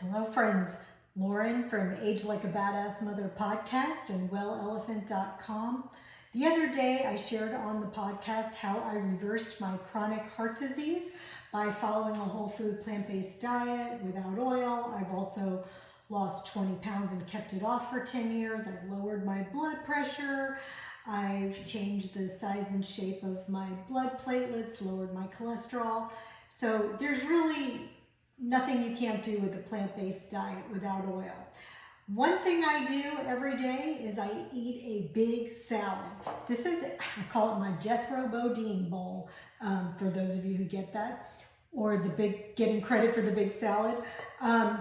Hello friends, Lauren from Age Like a Badass Mother podcast and wellelephant.com. The other day I shared on the podcast how I reversed my chronic heart disease by following a whole food plant-based diet without oil. I've also lost 20 pounds and kept it off for 10 years. I've lowered my blood pressure. I've changed the size and shape of my blood platelets, lowered my cholesterol. So there's really nothing you can't do with a plant-based diet without oil. One thing I do every day is I eat a big salad. This is, I call it my Jethro Bodine bowl, for those of you who get that, or the big, getting credit for the big salad.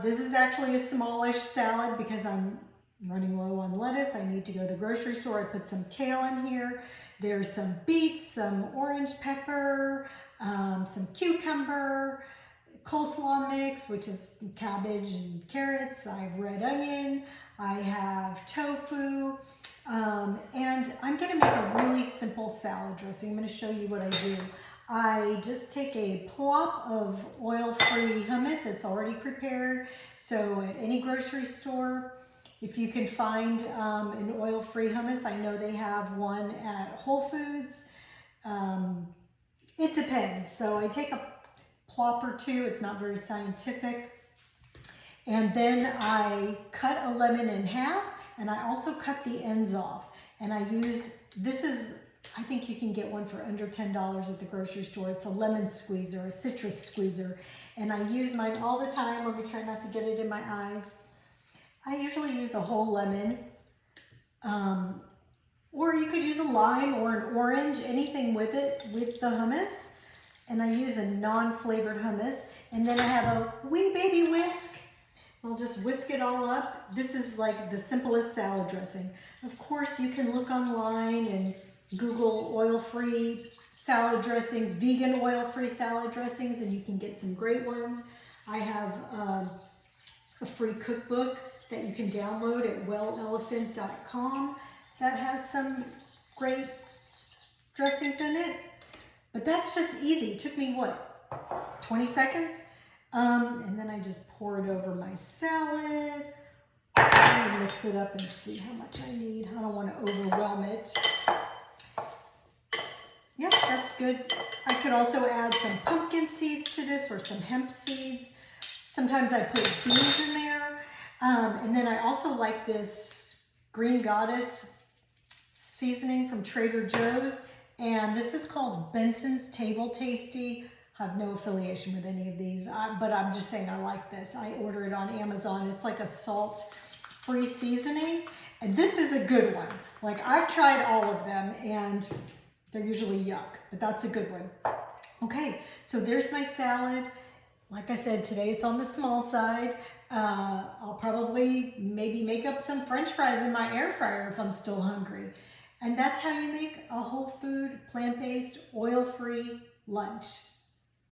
This is actually a smallish salad because I'm running low on lettuce. I need to go to the grocery store. I put some kale in here. There's some beets, some orange pepper, some cucumber, coleslaw mix, which is cabbage and carrots. I have red onion. I have tofu. And I'm going to make a really simple salad dressing. I'm going to show you what I do. I just take a plop of oil-free hummus. It's already prepared. So at any grocery store, if you can find an oil-free hummus, I know they have one at Whole Foods. It depends. So I take a plop or two. It's not very scientific. And then I cut a lemon in half, and I also cut the ends off. And I use, this is, I think you can get one for under $10 at the grocery store. It's a lemon squeezer, a citrus squeezer. And I use mine all the time. Let me try not to get it in my eyes. I usually use a whole lemon, or you could use a lime or an orange, anything with it, with the hummus. And I use a non-flavored hummus. And then I have a wee baby whisk. I'll just whisk it all up. This is like the simplest salad dressing. Of course, you can look online and Google oil-free salad dressings, vegan oil-free salad dressings, and you can get some great ones. I have a free cookbook that you can download at wellelephant.com that has some great dressings in it. But that's just easy. It took me, what, 20 seconds? And then I just pour it over my salad. I'm gonna mix it up and see how much I need. I don't want to overwhelm it. Yep, that's good. I could also add some pumpkin seeds to this or some hemp seeds. Sometimes I put beans in there. And then I also like this Green Goddess seasoning from Trader Joe's. And this is called Benson's Table Tasty. I have no affiliation with any of these, but I'm just saying I like this. I order it on Amazon. It's like a salt-free seasoning. And this is a good one. Like, I've tried all of them and they're usually yuck, but that's a good one. Okay, so there's my salad. Like I said, today it's on the small side. I'll probably maybe make up some French fries in my air fryer if I'm still hungry. And that's how you make a whole food, plant-based, oil-free lunch.